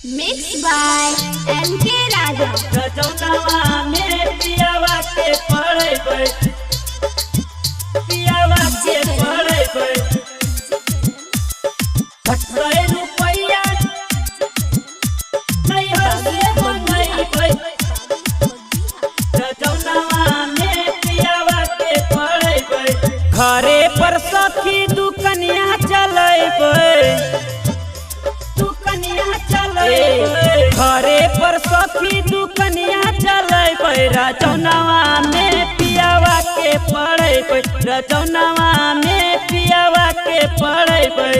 Mixed by MK Raja। रजौनवा में पियावा के पड़े पे पियावा के पड़े पे ₹100 नहीं हसे मंगई पे रजौनवा में पियावा के पड़े पे घरे पर सखी दुकनिया चले पे घरे पर सखी दुकनिया चले पे रजौनवा में पियावा के पड़े पे रजौनवा में पियावा के पड़े पे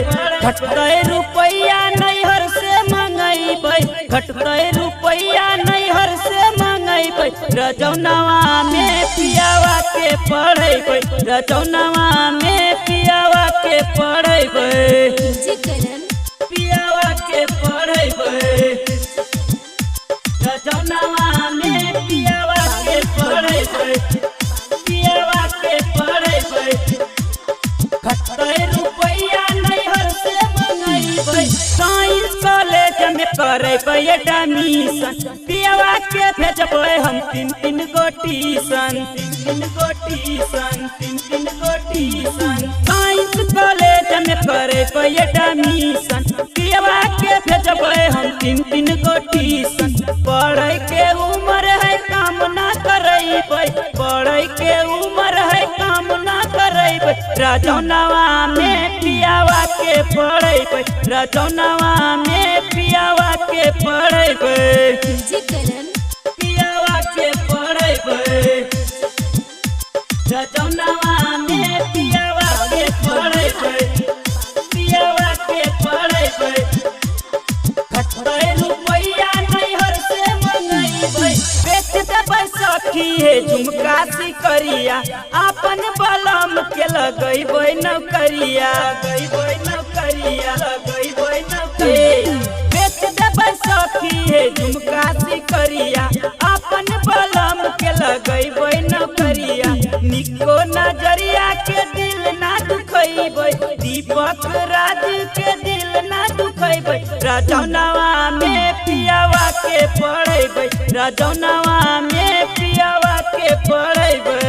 ₹100 नैहर से मंगई पे ₹100 नैहर से मंगई पे रजौनवा में पियावा के पड़े पे रजौनवा में पियावा के पड़े पे पियावा के पड़े पे रजौनवा में पियावा के पड़े पे पियावा के पड़े पे ₹100 नैहर से मंगई पे साइंस कॉलेज में करे पे एडमिशन पियावा के भेजबे हम तीन गो ट्यूशन साइंस कॉलेज में करे पे एडमिशन पियावा के भेजबे हम तीन गो ट्यूशन पढ़े के उम्र है काम ना करे पढ़े के उम्र है काम ना करे रजौनवा में पियावा के पड़े पे रजौनवा में पियावा के पड़े पे पियावा के पड़े पे रजौनवा में पियावा के पड़े पे पियावा के पड़े पे ₹100 नैहर से मंगई पे बेच देबै सखी है झुमका सिकरिया अपन बलम के लगैबै नौकरिया बेच देबै सखी है झुमका सिकरिया अपन बलम के लगैबै नौकरिया निको नजरिया के दिल ना दुखैबै दीपक राज के दिल ना दुखैबै रजौनवा में पियावा के पड़े पे रजौनवा में पियावा के पड़े पे।